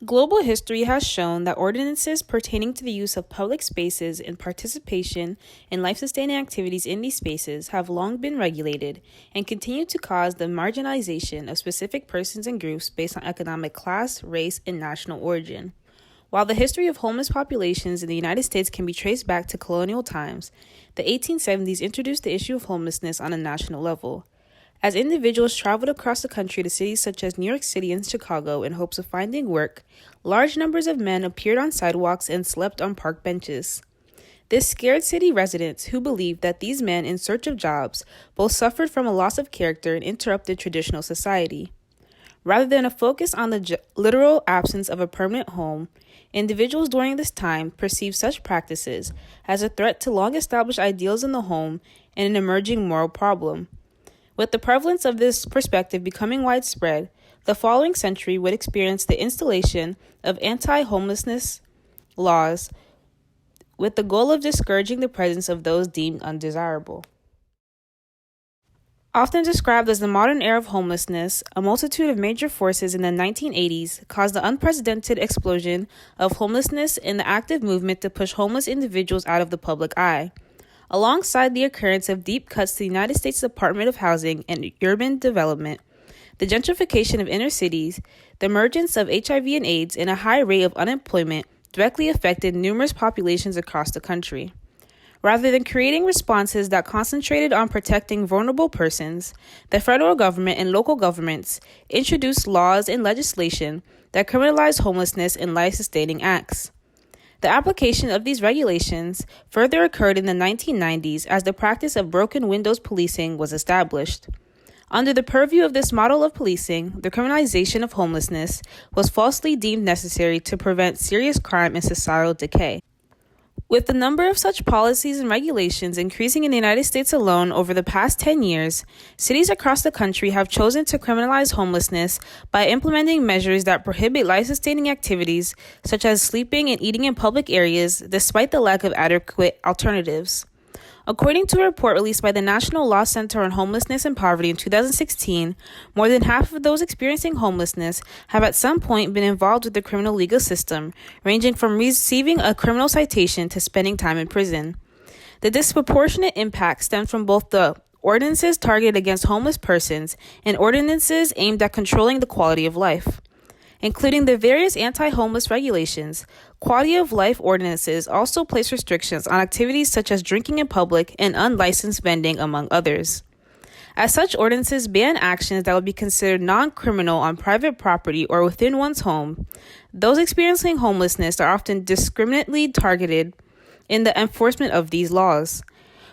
Global history has shown that ordinances pertaining to the use of public spaces and participation in life-sustaining activities in these spaces have long been regulated and continue to cause the marginalization of specific persons and groups based on economic class, race, and national origin. While the history of homeless populations in the United States can be traced back to colonial times, the 1870s introduced the issue of homelessness on a national level. As individuals traveled across the country to cities such as New York City and Chicago in hopes of finding work, large numbers of men appeared on sidewalks and slept on park benches. This scared city residents who believed that these men in search of jobs both suffered from a loss of character and interrupted traditional society. Rather than a focus on the literal absence of a permanent home, individuals during this time perceived such practices as a threat to long-established ideals in the home and an emerging moral problem. With the prevalence of this perspective becoming widespread, the following century would experience the installation of anti-homelessness laws with the goal of discouraging the presence of those deemed undesirable. Often described as the modern era of homelessness, a multitude of major forces in the 1980s caused the unprecedented explosion of homelessness in the active movement to push homeless individuals out of the public eye. Alongside the occurrence of deep cuts to the United States Department of Housing and Urban Development, the gentrification of inner cities, the emergence of HIV and AIDS, and a high rate of unemployment directly affected numerous populations across the country. Rather than creating responses that concentrated on protecting vulnerable persons, the federal government and local governments introduced laws and legislation that criminalized homelessness and life-sustaining acts. The application of these regulations further occurred in the 1990s as the practice of broken windows policing was established. Under the purview of this model of policing, the criminalization of homelessness was falsely deemed necessary to prevent serious crime and societal decay. With the number of such policies and regulations increasing in the United States alone over the past 10 years, cities across the country have chosen to criminalize homelessness by implementing measures that prohibit life-sustaining activities such as sleeping and eating in public areas despite the lack of adequate alternatives. According to a report released by the National Law Center on Homelessness and Poverty in 2016, more than half of those experiencing homelessness have at some point been involved with the criminal legal system, ranging from receiving a criminal citation to spending time in prison. The disproportionate impact stems from both the ordinances targeted against homeless persons and ordinances aimed at controlling the quality of life. Including the various anti-homeless regulations, quality of life ordinances also place restrictions on activities such as drinking in public and unlicensed vending, among others. As such, ordinances ban actions that would be considered non-criminal on private property or within one's home. Those experiencing homelessness are often discriminately targeted in the enforcement of these laws.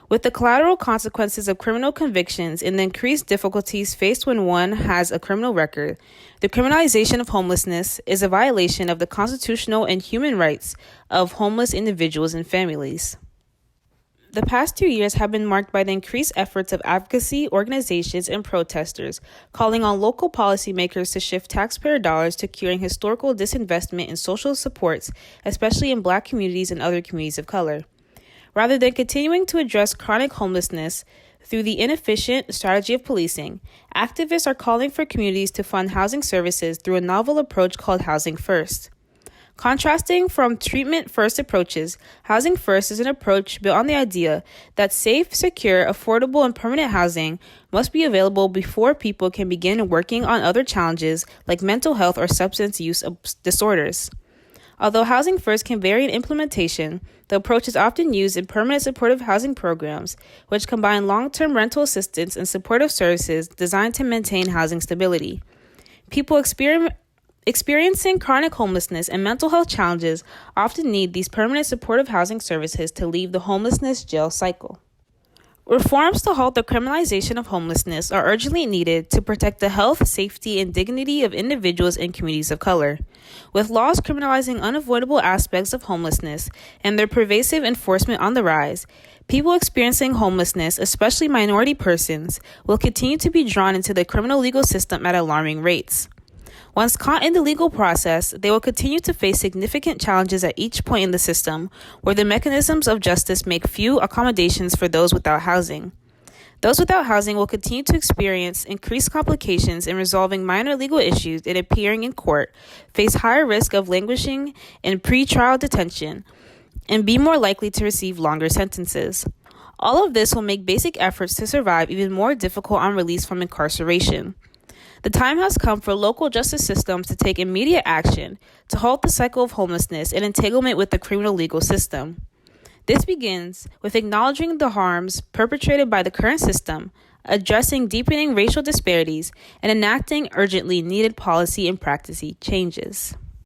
With the collateral consequences of criminal convictions and the increased difficulties faced when one has a criminal record, the criminalization of homelessness is a violation of the constitutional and human rights of homeless individuals and families. The past 2 years have been marked by the increased efforts of advocacy organizations and protesters, calling on local policymakers to shift taxpayer dollars to curing historical disinvestment in social supports, especially in Black communities and other communities of color. Rather than continuing to address chronic homelessness through the inefficient strategy of policing, activists are calling for communities to fund housing services through a novel approach called Housing First. Contrasting from treatment-first approaches, Housing First is an approach built on the idea that safe, secure, affordable, and permanent housing must be available before people can begin working on other challenges like mental health or substance use disorders. Although Housing First can vary in implementation, the approach is often used in permanent supportive housing programs, which combine long-term rental assistance and supportive services designed to maintain housing stability. People experiencing chronic homelessness and mental health challenges often need these permanent supportive housing services to leave the homelessness jail cycle. Reforms to halt the criminalization of homelessness are urgently needed to protect the health, safety, and dignity of individuals and communities of color. With laws criminalizing unavoidable aspects of homelessness and their pervasive enforcement on the rise, people experiencing homelessness, especially minority persons, will continue to be drawn into the criminal legal system at alarming rates. Once caught in the legal process, they will continue to face significant challenges at each point in the system, where the mechanisms of justice make few accommodations for those without housing. Those without housing will continue to experience increased complications in resolving minor legal issues and appearing in court, face higher risk of languishing in pre-trial detention, and be more likely to receive longer sentences. All of this will make basic efforts to survive even more difficult on release from incarceration. The time has come for local justice systems to take immediate action to halt the cycle of homelessness and entanglement with the criminal legal system. This begins with acknowledging the harms perpetrated by the current system, addressing deepening racial disparities, and enacting urgently needed policy and practice changes.